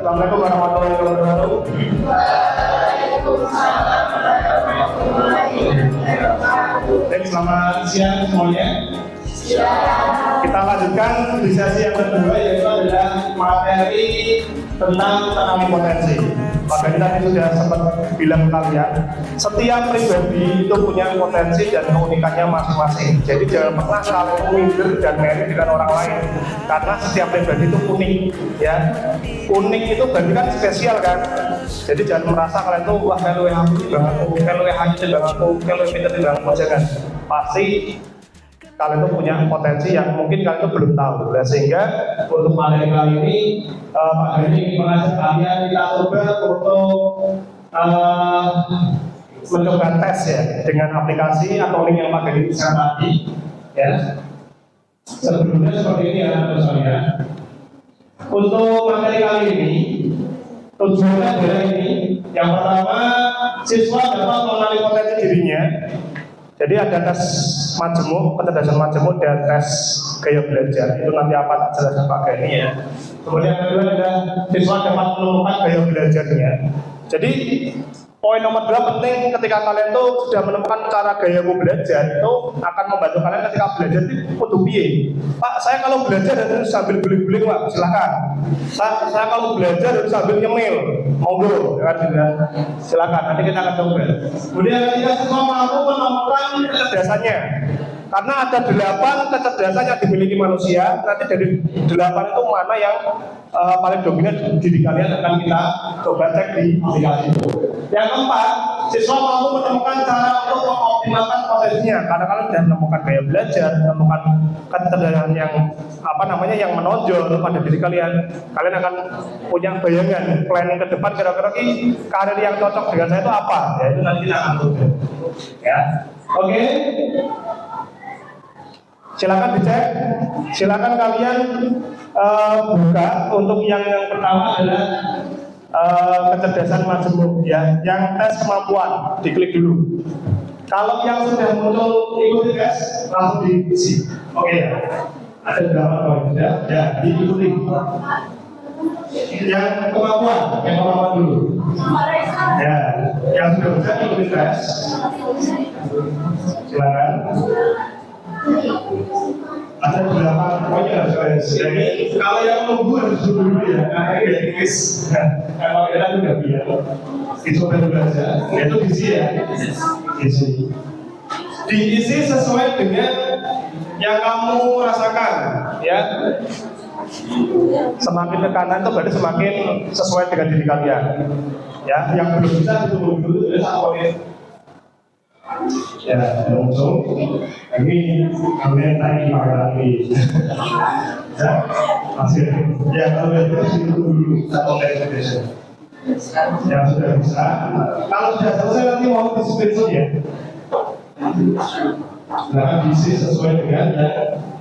Assalamualaikum warahmatullahi wabarakatuh. Baik, selamat siang semuanya. Kita lanjutkan di sesi yang kedua, yaitu adalah materi tentang tanami potensi. Makanya tadi sudah sempat bilang kalian, setiap pribadi itu punya potensi dan keunikannya masing-masing. Jadi jangan pernah kalian minder dan mirip dengan orang lain, karena setiap pribadi itu unik, ya. Unik itu berarti kan spesial kan. Jadi jangan merasa kalian tuh wah kalau yang aku bang aku, kalau yang hanya bang aku, kalau yang pintar bang aku, jangan. Pasti kalian tuh punya potensi yang mungkin kalian tuh belum tahu. Nah, sehingga untuk materi kali ini Pak Hadi ingin mengajak kalian kita coba untuk mencoba tes ya dengan aplikasi atau link yang Pak Hadi bisa tadi ya. Sebelumnya seperti ini ya teman-teman. Untuk materi kali ini tujuannya adalah ini. Yang pertama, siswa dapat mengenali potensi dirinya. Jadi ada tes majemuk, kecerdasan majemuk dan tes gaya belajar. Itu nanti apa jelaskan Pak Gani ya. Kemudian kedua ada siswa dapat menemukan gaya belajarnya. Jadi poin nomor 2 penting ketika kalian tuh sudah menemukan cara gaya belajar, itu akan membantu kalian ketika belajar itu kudu piye. Pak, saya kalau belajar harus sambil guling-guling Pak, silakan. Saya kalau belajar harus sambil nyemil, monggo, kan silakan. Nanti kita akan coba. Kemudian ketika siswa mampu menemukan kecerdasannya, karena ada 8 kecerdasan yang dimiliki manusia. Nanti dari 8 itu mana yang paling dominan diri kalian akan kita coba cek di aplikasi itu. Yang keempat, siswa mampu menemukan cara untuk mengoptimalkan potensinya. Karena kalian sudah menemukan gaya belajar, menemukan kecerdasan yang yang menonjol pada diri kalian. Kalian akan punya bayangan planning ke depan kira-kira karir yang cocok dengan saya itu apa? Ya itu nanti kita akan coba. Ya, oke. Silakan dicek, silakan kalian buka. Untuk yang pertama adalah kecerdasan majemuk ya, yang tes kemampuan, diklik dulu. Kalau yang sudah muncul ikuti tes, langsung diisi. Oke ya, ada berapa poin ya, diikuti. Yang kemampuan dulu. Ya, yang sudah bisa ikuti tes. Silakan. Ada 8 poinnya guys. Jadi kalau yang nunggu harus dulu ya, karena ini Inggris. Kalau kita sudah biar dicoba belajar, itu diisi ya. Diisi sesuai dengan yang kamu rasakan, ya. Semakin ke kanan itu berarti semakin sesuai dengan diri kalian. Ya, yang belum bisa ditunggu dulu itu 1 poin. Ya, langsung ini kalian tadi pakai lagi. Ya, masih. Ya, kalau terus itu dulu 1 poin. Yang sudah bisa. Kalau sudah selesai nanti mau di screenshot ya. Nah, diisi sesuai dengan yang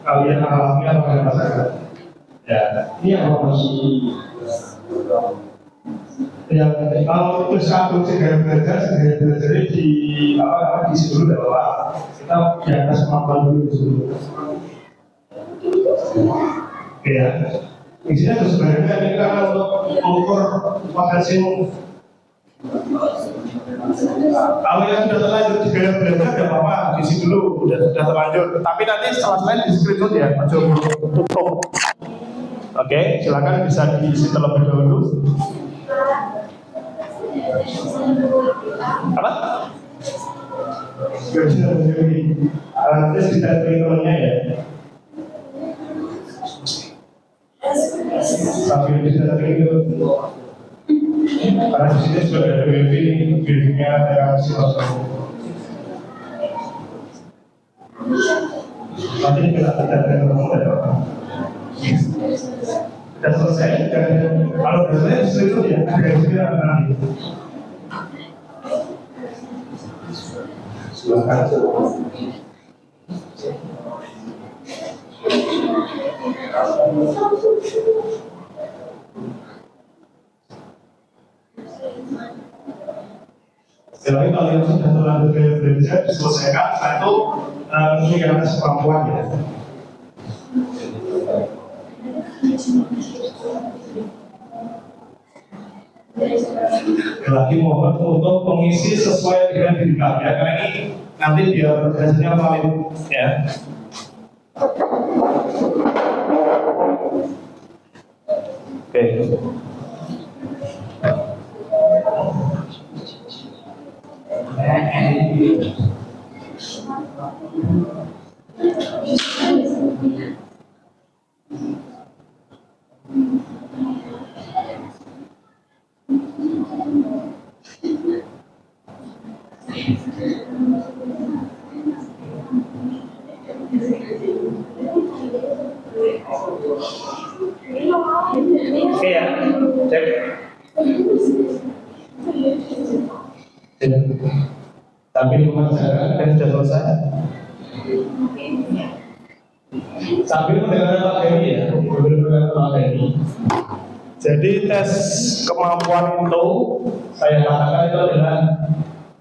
kalian alami atau kalian rasakan. Ya, ini yang masih. Yang kalau terus satu segera belajar di diisi dulu tidak apa-apa. Kita di atas kemampuan dulu dulu. Oke ya. Isinya terus sebenarnya ini karena untuk mengukur potensimu. Kalau yang sudah terlanjur di gaya belajar tidak apa-apa, diisi dulu, sudah terlanjur. Tapi nanti setelah di screenshot ya, tutup. Oke, silakan bisa diisi terlebih dahulu. Apa? Gak bisa menjadi tes tidak teman-temannya ya. Sambil bisa itu karena di sini sudah ada briefingnya, ada siswa. Nanti kita tidak teman-teman ya. Sudah selesai, kalau sudah selesai itu ya ada juga nanti. Silakan. Jadi kalau yang sudah terlanjur gaya belajar diselesaikan, setelah itu menunjukkan atas kemampuan ya. Lagi mohon untuk mengisi sesuai dengan diri kalian, karena ini nanti biar hasilnya valid ya. Oke. Oke ya, cek. Tapi pemasaran dan sudah selesai. Sambil mendengarkan Pak Heri ya, mendengarkan Pak Heri. Jadi tes kemampuan itu saya katakan itu adalah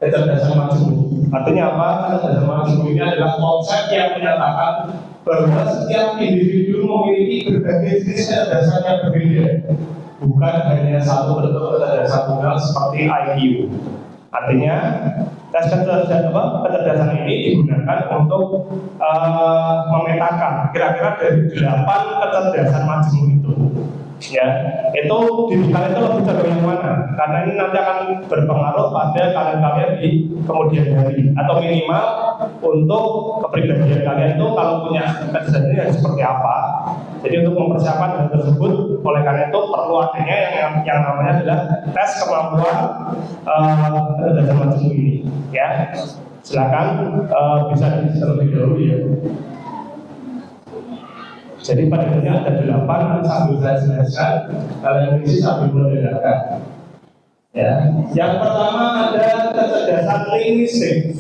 kecerdasan majemuk. Artinya apa? Kecerdasan majemuk ini adalah konsep yang menyatakan bahwa setiap individu memiliki berbagai jenis kecerdasan yang berbeda, bukan hanya satu bentuk kecerdasan tunggal seperti IQ. Artinya tes kecerdasan ini digunakan untuk memetakan kira-kira dari 8 kecerdasan majemuk itu. Ya, itu didikan itu lebih cenderung yang mana? Karena ini nanti akan berpengaruh pada kalian di kemudian hari, atau minimal untuk kepribadian kalian itu kalau punya kecerdasan ini seperti apa. Jadi untuk mempersiapkan hal tersebut, oleh karena itu perlu adanya yang namanya adalah tes kemampuan kecerdasan majemuk ini. Ya, silakan bisa diisi terlebih dahulu ya. Jadi pada akhirnya ada 8 sambil saya jelaskan, kalian isi sambil mendengarkan. Ya, yang pertama ada kecerdasan linguistik.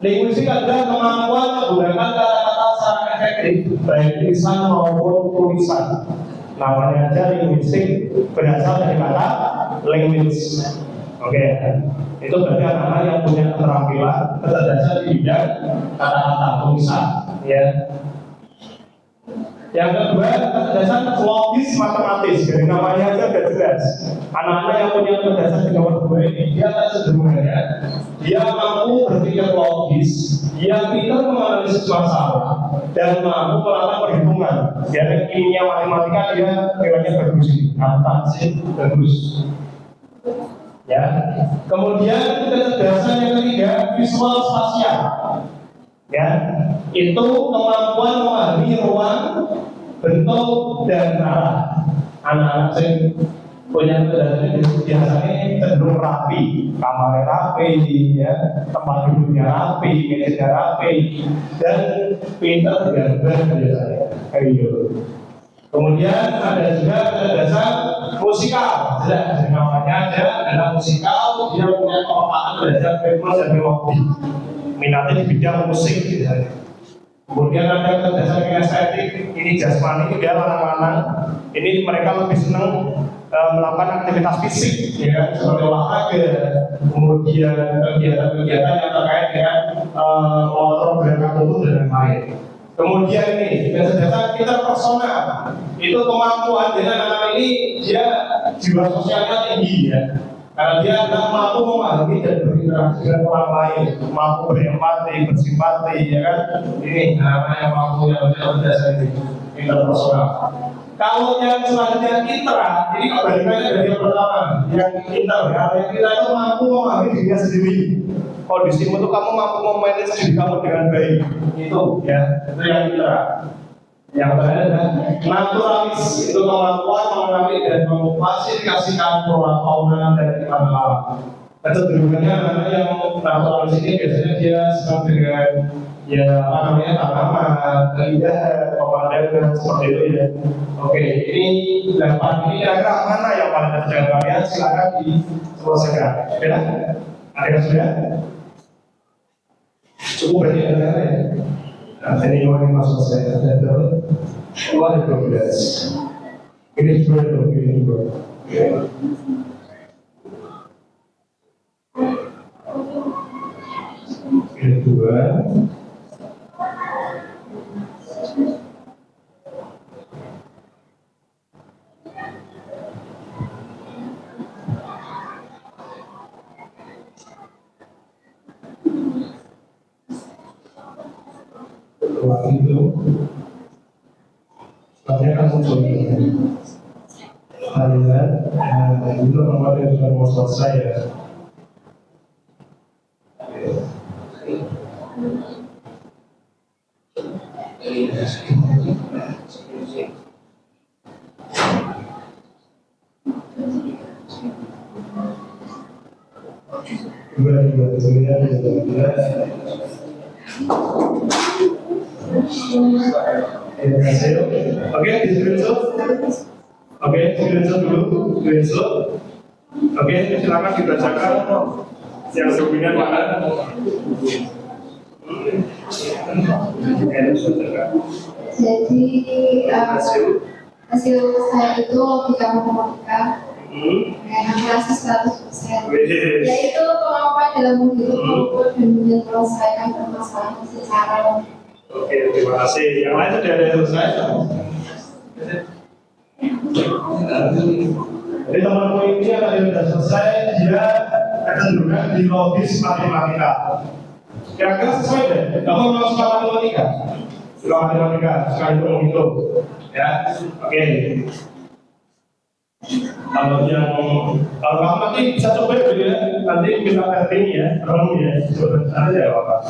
Linguistik adalah kemampuan menggunakan kata-kata secara efektif, baik lisan maupun tulisan. Namanya aja linguistik, berasal dari kata language. Oke, itu berarti anak-anak yang punya keterampilan kecerdasan di bidang kata-kata tulisan. Ya. Yang kedua, kecerdasan logis matematis. Dari namanya aja sudah jelas. Anak-anak yang punya kecerdasan di nomor 2 ini, dia sederhananya, dia mampu berpikir logis, dia pintar menganalisis masalah, dan mampu melakukan perhitungan. Dari kimia matematika dia nilainya bagus, akuntansi bagus. Ya. Kemudian kecerdasan yang ketiga, visual spasial. Ya, itu kemampuan memahami ruang, bentuk, dan arah. Anak-anak yang punya kecerdasan ini biasanya cenderung rapi, kamarnya rapi, ya, tempat duduknya rapi, mejanya rapi, dan pintar gambar biasanya. Ayo. Kemudian ada juga kecerdasan musikal. Jelas, namanya aja adalah musikal. Dia punya kemampuan belajar bebas dan melodi. Minatnya di bidang musik misalnya. Kemudian ada kecerdasan kinestetik, ini jasmani, dia lanang-lanang. Ini mereka lebih senang melakukan aktivitas fisik, ya, seperti olahraga, kemudian kegiatan-kegiatan yang terkait dengan motor, gerakan tubuh dan lain-lain. Kemudian ini kecerdasan interpersonal, itu kemampuan dengan anak ini dia jiwa sosialnya tinggi ya. Karena dia adalah mampu memahami dan berinteraksi dengan orang lain, mampu berempati, bersimpati, ya kan? Ini namanya mampu yang berdasar ini, interpersonal. Kalau yang selanjutnya intra, ini kebalikannya dari yang pertama, yang inter, ya, yang kita itu mampu memahami dirinya sendiri. Kondisimu itu kamu mampu memanage diri kamu dengan baik, itu ya, itu yang intra. Yang terakhir adalah naturalis, itu kemampuan mengenali dan mengklasifikasikan flora fauna dan ikan alam. Kecenderungannya anak yang naturalis ini biasanya dia senang dengan ya apa namanya tanaman, keindahan, pemandangan seperti itu ya. Oke, ini 8 ini kira-kira mana yang paling dekat dengan kalian? Silakan diselesaikan. Sudah? Ada yang sudah? Cukup berarti ada ya. Nah, ini yang masuk saya adalah keluar 12. Ini juga ini juga. Kedua. itu sebenarnya kan muncul harian itu nomor yang sudah mau selesai ya. Oke, di screenshot. Oke, screenshot dulu, screenshot. Oke, silakan dibacakan yang dominan mana. Jadi hasil saya itu logika matematika dengan hasil 100%, yaitu kemampuan dalam menghitung maupun dan menyelesaikan permasalahan secara logis. Oke, terima kasih. Yang lain sudah ada selesai. Jadi teman-teman ini yang tadi sudah selesai, dia kecenderungan di logis matematika. Kira-kira sesuai deh. Kamu mau suka matematika? Suka matematika, suka hitung-hitung. Ya, oke. Kalau kamu nanti bisa coba dulu ya. Nanti kita testing ya, tolong ya. Coba aja ya Bapak.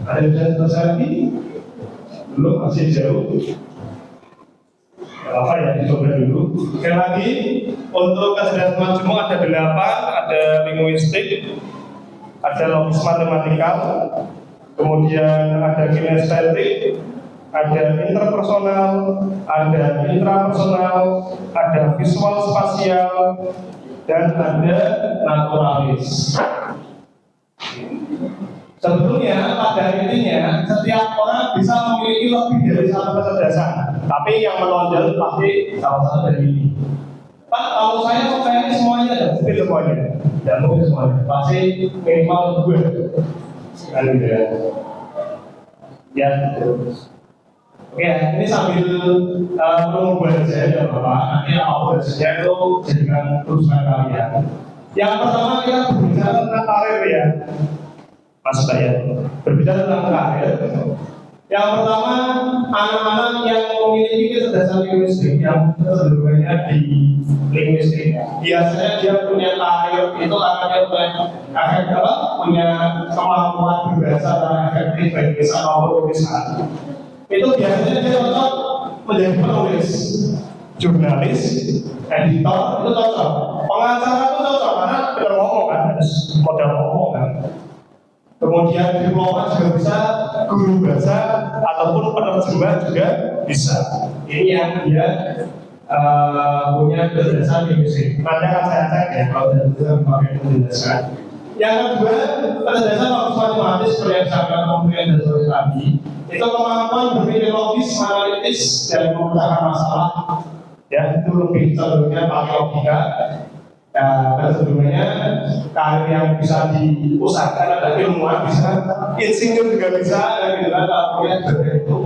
Ada yang sudah selesai lagi? Belum, masih jauh. Apa ya, dicoba dulu. Sekali lagi, untuk kecerdasan majemuk ada 8, ada linguistik, ada logis matematikal, kemudian ada kinestetik, ada interpersonal, ada intrapersonal, ada visual spasial, dan ada naturalis. Sebetulnya pada intinya setiap orang bisa memiliki lebih dari satu kecerdasan, tapi yang menonjol pasti salah satu dari ini. Pak, kalau saya semuanya ada, mungkin semuanya, dan mungkin semuanya, pasti minimal 2 kan gitu ya. Ya, oke, ini sambil menunggu aja ya Bapak. Nanti audionya itu jadikan tulisan kalian. Yang pertama kita berbicara tentang karir ya. Mas Bayan, berbicara tentang karir. Yang pertama, anak-anak yang memiliki kecerdasan linguistik yang kecenderungannya di linguistik, biasanya dia punya karir itu karena dia punya kemampuan berbahasa secara efektif baik tulisan maupun tulisan. Itu biasanya dia cocok menjadi penulis, jurnalis, editor itu cocok. Pengacara itu cocok karena benar ngomong kan, harus modal ngomong kan. Kemudian diplomat juga bisa, guru bahasa ataupun penerjemah juga bisa. Ini yang dia punya kecerdasan linguistik. Nanti akan saya cek ya kalau tidak bisa pakai penjelasan. Yang kedua, kecerdasan logis matematis seperti yang saya kemudian dan sore tadi, itu kemampuan berpikir logis, analitis dan memecahkan masalah. Ya, itu lebih cenderungnya pakai logika. Dan sebelumnya karir yang bisa diusahakan ada ilmuwan bisa, insinyur juga bisa, dan gitu kan. Kemudian itu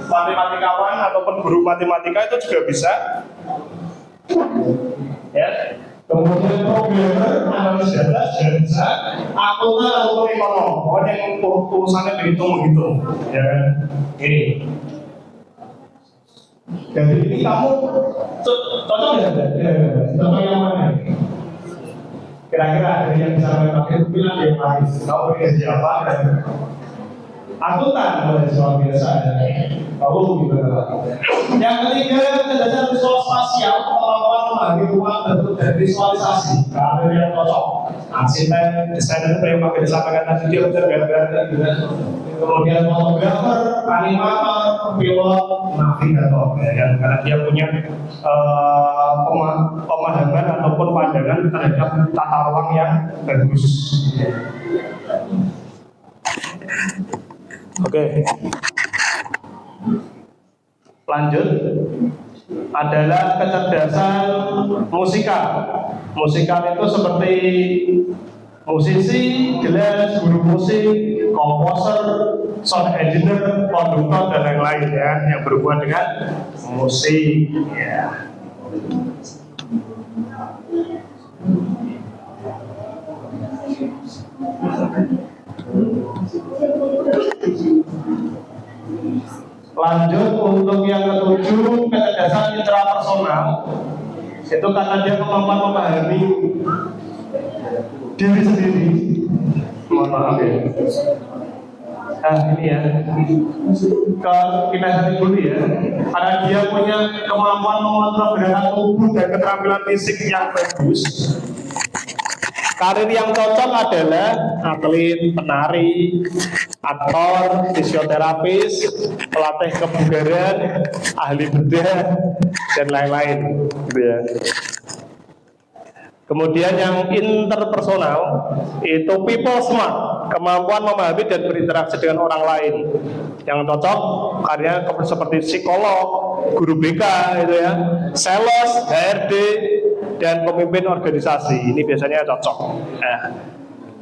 matematikawan ataupun guru matematika itu juga bisa. Ya. Kemudian programmer, analis data juga bisa. Akuntan ataupun ekonom, pokoknya yang urusannya berhitung-hitung. Ya kan? Ini. Jadi ini kamu cocok ya? Cocok yang mana? Kira-kira ada yang bisa memakai bilang yang lain. Kamu punya siapa? Akuntan boleh soal biasa. Kamu gimana? Yang ketiga, kecerdasan visual spasial, kemampuan membagi ruang bentuk dan visualisasi. Ada yang cocok. Arsitek, desainer yang pakai disampaikan tadi dia belajar gambar gitu. Kemudian fotografer, animator, pilot, navigator ya, karena dia punya pemahaman ataupun pandangan terhadap tata ruang yang bagus. Oke. Lanjut adalah kecerdasan musikal. Musikal itu seperti musisi, jelas, guru musik, komposer, sound engineer, konduktor dan lain-lain ya, yang berhubungan dengan musik ya. Lanjut untuk yang ketujuh, kecerdasan intrapersonal. Itu karena dia kemampuan memahami diri sendiri. Mohon maaf ya. Nah ini ya, ke kinestetik dulu ya. Karena dia punya kemampuan mengontrol gerakan tubuh dan keterampilan fisik yang bagus. Karir yang cocok adalah atlet, penari, aktor, fisioterapis, pelatih kebugaran, ahli bedah, dan lain-lain, gitu ya. Kemudian yang interpersonal itu people smart, kemampuan memahami dan berinteraksi dengan orang lain. Yang cocok karyanya seperti psikolog, guru BK, gitu ya, sales, HRD, dan pemimpin organisasi. Ini biasanya cocok.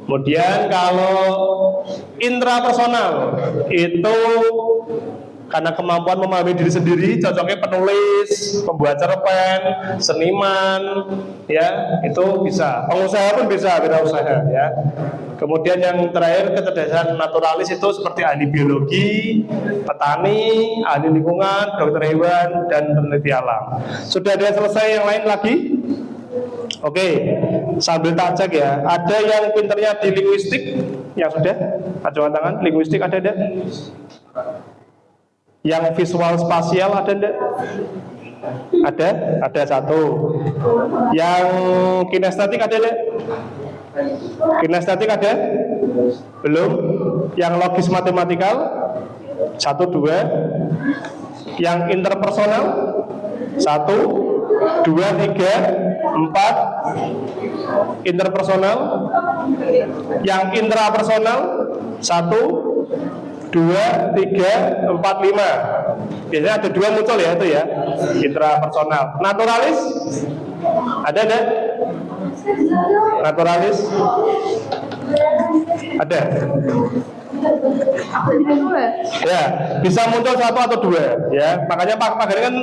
Kemudian kalau intrapersonal itu karena kemampuan memahami diri sendiri, cocoknya penulis, pembuat cerpen, seniman, ya itu bisa. Pengusaha pun bisa, wirausaha ya. Kemudian yang terakhir kecerdasan naturalis itu seperti ahli biologi, petani, ahli lingkungan, dokter hewan, dan peneliti alam. Sudah ada selesai yang lain lagi? Oke, sambil tak cek ya. Ada yang pinternya di linguistik? Yang sudah? Acuan tangan, linguistik ada enggak? Yang visual spasial ada enggak? Ada satu. Yang kinestetik ada enggak? Kinestetik ada? Belum. Yang logis matematikal? 1, 2. Yang interpersonal? 1, 2, 3, 4. Interpersonal. Yang intrapersonal 1, 2, 3, 4, 5. Biasanya ada 2 muncul ya itu ya. Intrapersonal. Naturalis? Ada enggak? Naturalis? Ada? Ya, bisa muncul 1 atau 2 ya. Makanya Pak Magari kan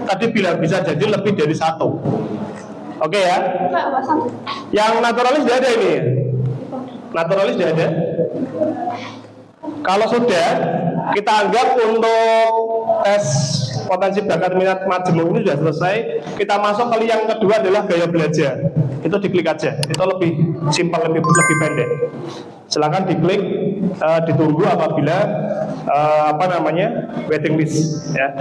tadi bilang bisa jadi lebih dari 1. Oke ya. Yang naturalis tidak ada ini. Naturalis tidak ada. Kalau sudah, kita anggap untuk tes potensi bakat minat majemuk ini sudah selesai. Kita masuk kali yang kedua adalah gaya belajar. Itu diklik aja. Itu lebih simpel, lebih pendek. Silakan diklik, ditunggu apabila waiting list ya.